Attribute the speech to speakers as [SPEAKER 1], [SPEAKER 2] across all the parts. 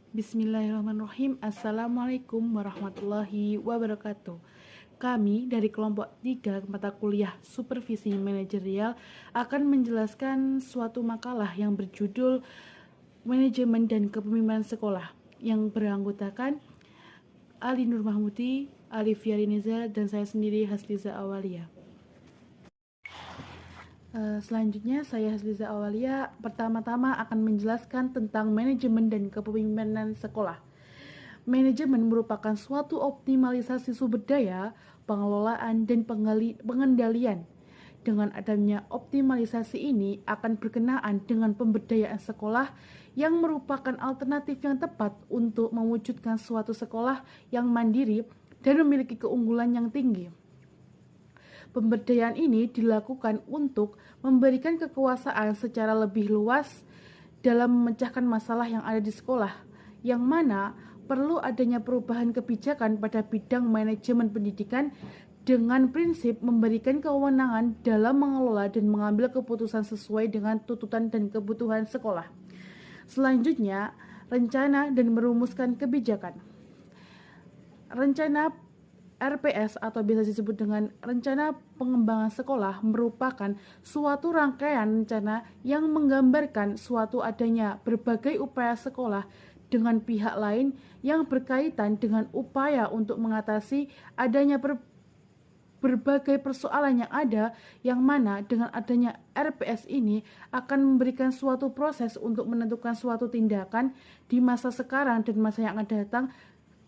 [SPEAKER 1] Bismillahirrahmanirrahim. Assalamualaikum warahmatullahi wabarakatuh. Kami dari kelompok 3 mata kuliah Supervisi Manajerial akan menjelaskan suatu makalah yang berjudul Manajemen dan Kepemimpinan Sekolah yang beranggotakan Ali Nur Mahmudi, Alif Yariniza, dan saya sendiri Hasliza Awalia. Selanjutnya saya Hasliza Awalia pertama-tama akan menjelaskan tentang manajemen dan kepemimpinan sekolah. Manajemen merupakan suatu optimalisasi sumber daya, pengelolaan, dan pengendalian. Dengan adanya optimalisasi ini akan berkenaan dengan pemberdayaan sekolah yang merupakan alternatif yang tepat untuk mewujudkan suatu sekolah yang mandiri dan memiliki keunggulan yang tinggi. Pemberdayaan ini dilakukan untuk memberikan kekuasaan secara lebih luas dalam memecahkan masalah yang ada di sekolah, yang mana perlu adanya perubahan kebijakan pada bidang manajemen pendidikan dengan prinsip memberikan kewenangan dalam mengelola dan mengambil keputusan sesuai dengan tuntutan dan kebutuhan sekolah. Selanjutnya, rencana dan merumuskan kebijakan. Rencana RPS atau biasa disebut dengan Rencana Pengembangan Sekolah merupakan suatu rangkaian rencana yang menggambarkan suatu adanya berbagai upaya sekolah dengan pihak lain yang berkaitan dengan upaya untuk mengatasi adanya berbagai persoalan yang ada, yang mana dengan adanya RPS ini akan memberikan suatu proses untuk menentukan suatu tindakan di masa sekarang dan masa yang akan datang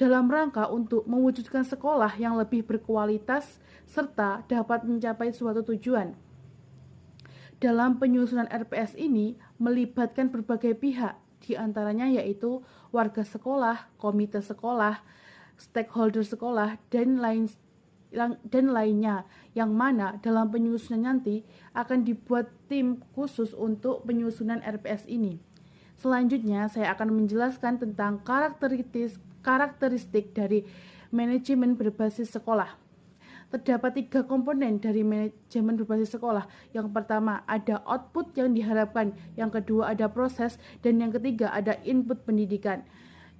[SPEAKER 1] dalam rangka untuk mewujudkan sekolah yang lebih berkualitas serta dapat mencapai suatu tujuan. Dalam penyusunan RPS ini melibatkan berbagai pihak, di antaranya yaitu warga sekolah, komite sekolah, stakeholder sekolah, dan lainnya, yang mana dalam penyusunan nanti akan dibuat tim khusus untuk penyusunan RPS ini. Selanjutnya saya akan menjelaskan tentang karakteristik dari manajemen berbasis sekolah. Terdapat 3 komponen dari manajemen berbasis sekolah. Yang pertama ada output yang diharapkan, yang kedua ada proses, dan yang ketiga ada input pendidikan.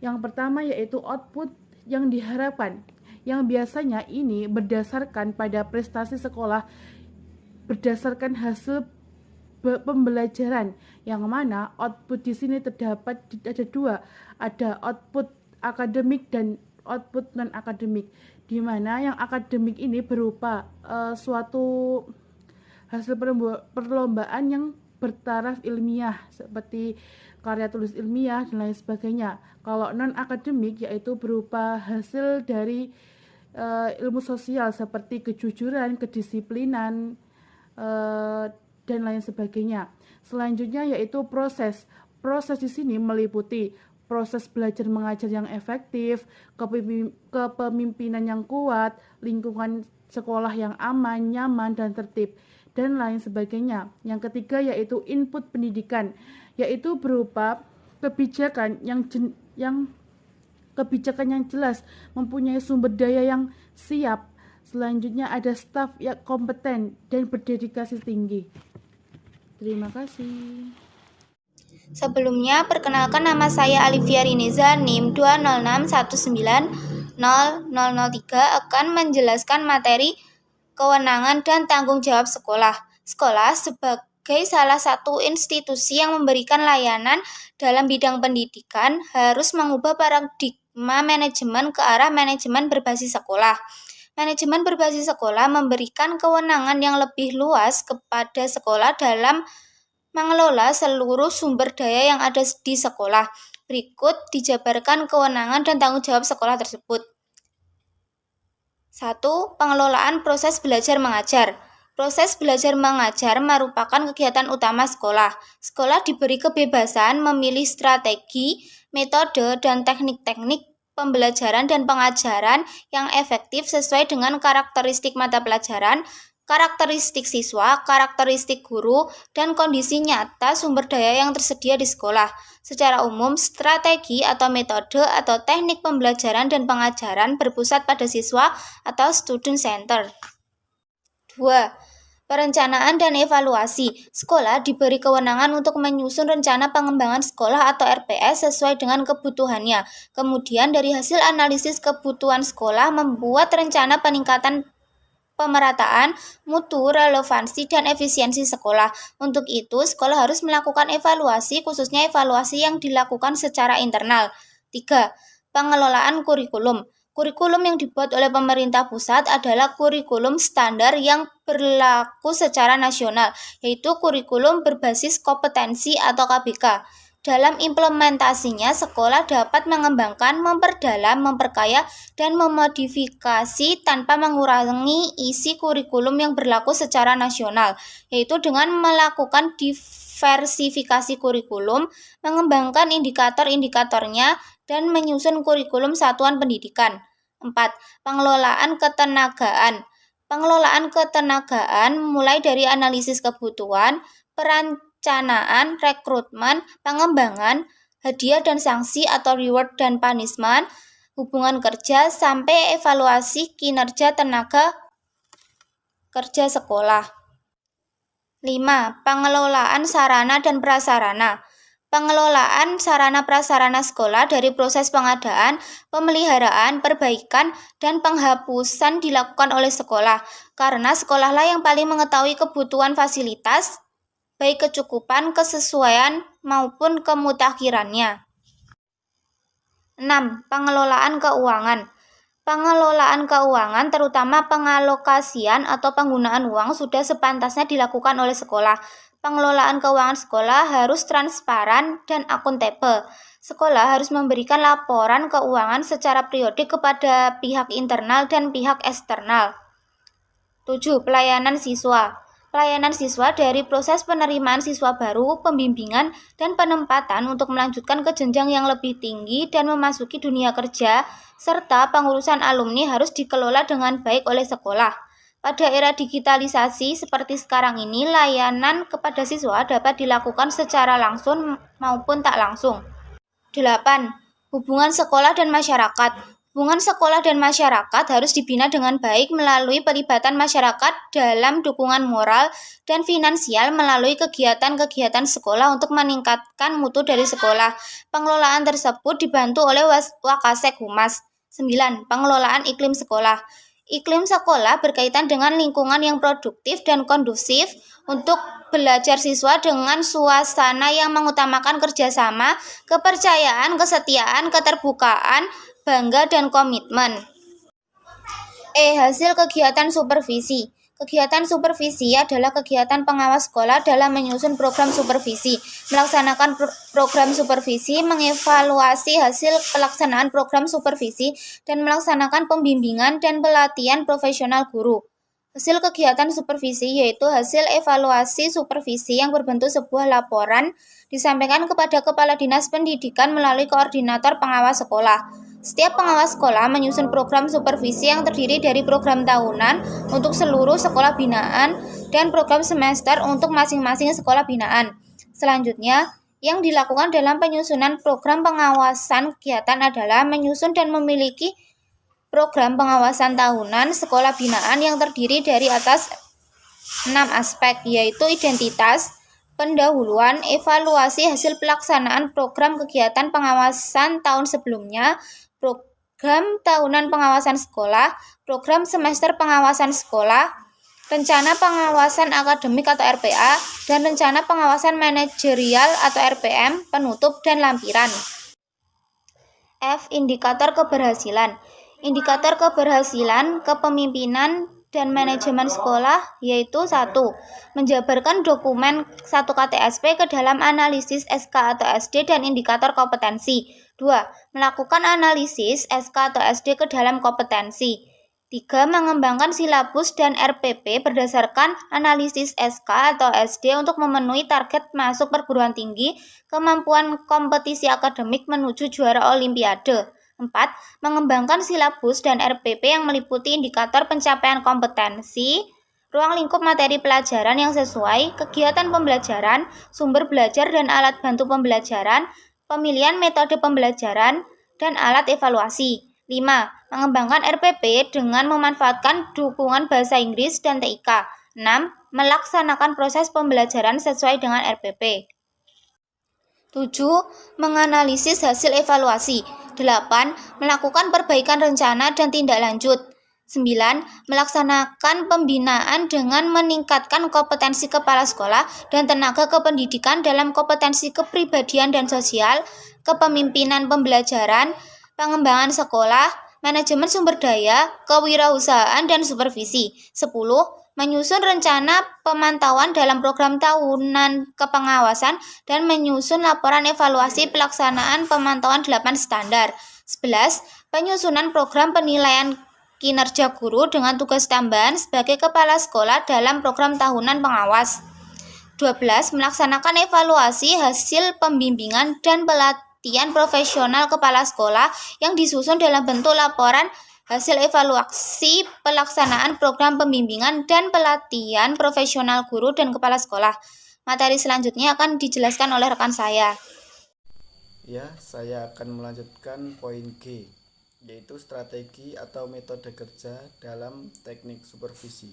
[SPEAKER 1] Yang pertama yaitu output yang diharapkan, yang biasanya ini berdasarkan pada prestasi sekolah berdasarkan hasil pembelajaran, yang mana output di sini terdapat ada 2, ada output akademik dan output non akademik, di mana yang akademik ini berupa suatu hasil perlombaan yang bertaraf ilmiah seperti karya tulis ilmiah dan lain sebagainya. Kalau non akademik yaitu berupa hasil dari ilmu sosial seperti kejujuran, kedisiplinan, dan lain sebagainya. Selanjutnya yaitu proses. Proses di sini meliputi proses belajar mengajar yang efektif, kepemimpinan yang kuat, lingkungan sekolah yang aman, nyaman, dan tertib, dan lain sebagainya. Yang ketiga yaitu input pendidikan, yaitu berupa kebijakan yang jelas, mempunyai sumber daya yang siap. Selanjutnya ada staf yang kompeten dan berdedikasi tinggi. Terima kasih.
[SPEAKER 2] Sebelumnya, perkenalkan nama saya Alivia Riniza, NIM 206190003 akan menjelaskan materi kewenangan dan tanggung jawab sekolah. Sekolah sebagai salah satu institusi yang memberikan layanan dalam bidang pendidikan harus mengubah paradigma manajemen ke arah manajemen berbasis sekolah. Manajemen berbasis sekolah memberikan kewenangan yang lebih luas kepada sekolah dalam mengelola seluruh sumber daya yang ada di sekolah. Berikut dijabarkan kewenangan dan tanggung jawab sekolah tersebut. 1. Pengelolaan proses belajar mengajar. Proses belajar mengajar merupakan kegiatan utama sekolah. Sekolah diberi kebebasan memilih strategi, metode, dan teknik-teknik pembelajaran dan pengajaran yang efektif sesuai dengan karakteristik mata pelajaran, karakteristik siswa, karakteristik guru, dan kondisi nyata sumber daya yang tersedia di sekolah. Secara umum, strategi atau metode atau teknik pembelajaran dan pengajaran berpusat pada siswa atau student center. 2. Perencanaan dan evaluasi. Sekolah diberi kewenangan untuk menyusun rencana pengembangan sekolah atau RPS sesuai dengan kebutuhannya. Kemudian dari hasil analisis kebutuhan sekolah membuat rencana peningkatan pemerataan, mutu, relevansi, dan efisiensi sekolah. Untuk itu, sekolah harus melakukan evaluasi, khususnya evaluasi yang dilakukan secara internal. 3. Pengelolaan kurikulum. Kurikulum yang dibuat oleh pemerintah pusat adalah kurikulum standar yang berlaku secara nasional, yaitu kurikulum berbasis kompetensi atau KBK. Dalam implementasinya, sekolah dapat mengembangkan, memperdalam, memperkaya, dan memodifikasi tanpa mengurangi isi kurikulum yang berlaku secara nasional, yaitu dengan melakukan diversifikasi kurikulum, mengembangkan indikator-indikatornya, dan menyusun kurikulum satuan pendidikan. 4. Pengelolaan ketenagaan. Pengelolaan ketenagaan mulai dari analisis kebutuhan, perencanaan, rekrutmen, pengembangan, hadiah dan sanksi atau reward dan punishment, hubungan kerja, sampai evaluasi kinerja tenaga kerja sekolah. 5. Pengelolaan sarana dan prasarana. Pengelolaan sarana prasarana sekolah dari proses pengadaan, pemeliharaan, perbaikan, dan penghapusan dilakukan oleh sekolah, karena sekolahlah yang paling mengetahui kebutuhan fasilitas, baik kecukupan, kesesuaian, maupun kemutakhirannya. 6. Pengelolaan keuangan. Pengelolaan keuangan, terutama pengalokasian atau penggunaan uang, sudah sepantasnya dilakukan oleh sekolah. Pengelolaan keuangan sekolah harus transparan dan akuntabel. Sekolah harus memberikan laporan keuangan secara periodik kepada pihak internal dan pihak eksternal. 7. Pelayanan siswa. Pelayanan siswa dari proses penerimaan siswa baru, pembimbingan, dan penempatan untuk melanjutkan ke jenjang yang lebih tinggi dan memasuki dunia kerja, serta pengurusan alumni harus dikelola dengan baik oleh sekolah. Pada era digitalisasi seperti sekarang ini, layanan kepada siswa dapat dilakukan secara langsung maupun tak langsung. 8. Hubungan sekolah dan masyarakat. Hubungan sekolah dan masyarakat harus dibina dengan baik melalui pelibatan masyarakat dalam dukungan moral dan finansial melalui kegiatan-kegiatan sekolah untuk meningkatkan mutu dari sekolah. Pengelolaan tersebut dibantu oleh Wakasek Humas. 9. Pengelolaan iklim sekolah. Iklim sekolah berkaitan dengan lingkungan yang produktif dan kondusif untuk belajar siswa dengan suasana yang mengutamakan kerjasama, kepercayaan, kesetiaan, keterbukaan, bangga, dan komitmen. Hasil kegiatan supervisi. Kegiatan supervisi adalah kegiatan pengawas sekolah dalam menyusun program supervisi, melaksanakan program supervisi, mengevaluasi hasil pelaksanaan program supervisi, dan melaksanakan pembimbingan dan pelatihan profesional guru. Hasil kegiatan supervisi yaitu hasil evaluasi supervisi yang berbentuk sebuah laporan disampaikan kepada Kepala Dinas Pendidikan melalui koordinator pengawas sekolah. Setiap pengawas sekolah menyusun program supervisi yang terdiri dari program tahunan untuk seluruh sekolah binaan dan program semester untuk masing-masing sekolah binaan. Selanjutnya, yang dilakukan dalam penyusunan program pengawasan kegiatan adalah menyusun dan memiliki program pengawasan tahunan sekolah binaan yang terdiri dari atas 6 aspek, yaitu identitas, pendahuluan, evaluasi hasil pelaksanaan program kegiatan pengawasan tahun sebelumnya, program tahunan pengawasan sekolah, program semester pengawasan sekolah, rencana pengawasan akademik atau RPA, dan rencana pengawasan manajerial atau RPM, penutup dan lampiran. F. Indikator keberhasilan. Indikator keberhasilan kepemimpinan dan manajemen sekolah yaitu 1. Menjabarkan dokumen 1 KTSP ke dalam analisis SK atau SD dan indikator kompetensi. 2. Melakukan analisis SK atau SD ke dalam kompetensi. 3. Mengembangkan silabus dan RPP berdasarkan analisis SK atau SD untuk memenuhi target masuk perguruan tinggi, kemampuan kompetisi akademik menuju juara olimpiade. 4. Mengembangkan silabus dan RPP yang meliputi indikator pencapaian kompetensi, ruang lingkup materi pelajaran yang sesuai, kegiatan pembelajaran, sumber belajar dan alat bantu pembelajaran, pemilihan metode pembelajaran, dan alat evaluasi. 5. Mengembangkan RPP dengan memanfaatkan dukungan bahasa Inggris dan TIK. 6. Melaksanakan proses pembelajaran sesuai dengan RPP. 7. Menganalisis hasil evaluasi. 8. Melakukan perbaikan rencana dan tindak lanjut. 9. Melaksanakan pembinaan dengan meningkatkan kompetensi kepala sekolah dan tenaga kependidikan dalam kompetensi kepribadian dan sosial, kepemimpinan pembelajaran, pengembangan sekolah, manajemen sumber daya, kewirausahaan, dan supervisi. 10. Menyusun rencana pemantauan dalam program tahunan kepengawasan dan menyusun laporan evaluasi pelaksanaan pemantauan 8 standar. 11. Penyusunan program penilaian kinerja guru dengan tugas tambahan sebagai kepala sekolah dalam program tahunan pengawas. 12. Melaksanakan evaluasi hasil pembimbingan dan pelatihan profesional kepala sekolah yang disusun dalam bentuk laporan hasil evaluasi pelaksanaan program pembimbingan dan pelatihan profesional guru dan kepala sekolah. Materi selanjutnya akan dijelaskan oleh rekan saya.
[SPEAKER 3] Ya, saya akan melanjutkan poin G, yaitu strategi atau metode kerja dalam teknik supervisi.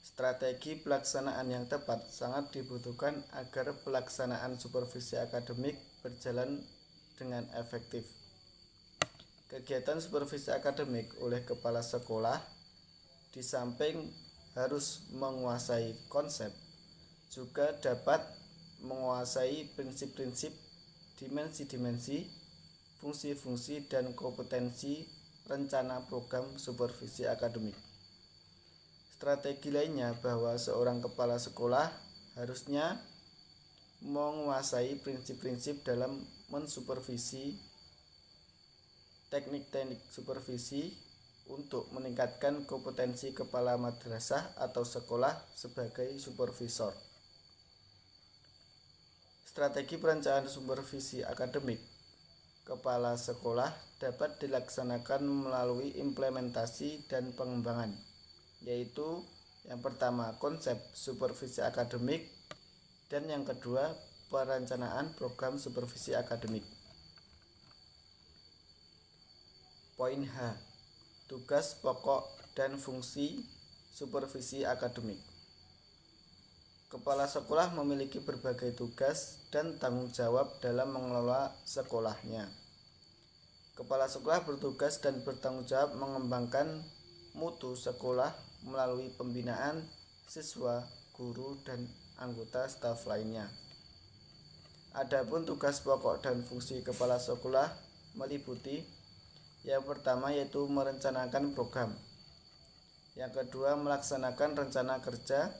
[SPEAKER 3] Strategi pelaksanaan yang tepat sangat dibutuhkan agar pelaksanaan supervisi akademik berjalan dengan efektif. Kegiatan supervisi akademik oleh kepala sekolah di samping harus menguasai konsep, juga dapat menguasai prinsip-prinsip, dimensi-dimensi, fungsi-fungsi, dan kompetensi rencana program supervisi akademik. Strategi lainnya bahwa seorang kepala sekolah harusnya menguasai prinsip-prinsip dalam mensupervisi, teknik-teknik supervisi untuk meningkatkan kompetensi kepala madrasah atau sekolah sebagai supervisor. Strategi perencanaan supervisi akademik kepala sekolah dapat dilaksanakan melalui implementasi dan pengembangan, yaitu yang pertama konsep supervisi akademik dan yang kedua perencanaan program supervisi akademik. Poin H. Tugas pokok dan fungsi supervisi akademik. Kepala sekolah memiliki berbagai tugas dan tanggung jawab dalam mengelola sekolahnya. Kepala sekolah bertugas dan bertanggung jawab mengembangkan mutu sekolah melalui pembinaan siswa, guru, dan anggota staf lainnya. Adapun tugas pokok dan fungsi kepala sekolah meliputi yang pertama yaitu merencanakan program, yang kedua melaksanakan rencana kerja,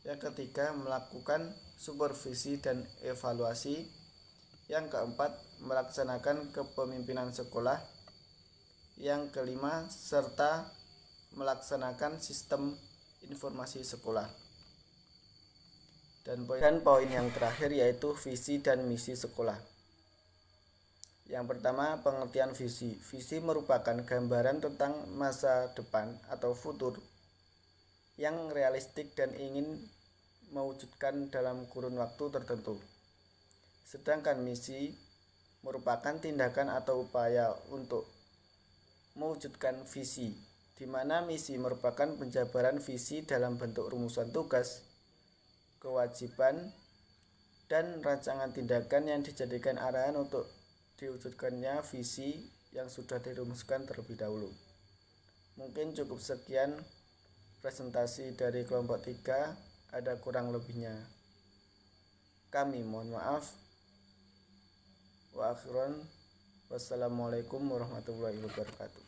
[SPEAKER 3] yang ketiga melakukan supervisi dan evaluasi, yang keempat melaksanakan kepemimpinan sekolah, yang kelima serta melaksanakan sistem informasi sekolah. Dan poin yang terakhir yaitu visi dan misi sekolah. Yang pertama, pengertian visi. Visi merupakan gambaran tentang masa depan atau futur yang realistik dan ingin mewujudkan dalam kurun waktu tertentu. Sedangkan misi merupakan tindakan atau upaya untuk mewujudkan visi, di mana misi merupakan penjabaran visi dalam bentuk rumusan tugas, kewajiban, dan rancangan tindakan yang dijadikan arahan untuk diwujudkannya visi yang sudah dirumuskan terlebih dahulu. Mungkin cukup sekian presentasi dari kelompok 3, ada kurang lebihnya kami mohon maaf. Wa akhiran, wassalamualaikum warahmatullahi wabarakatuh.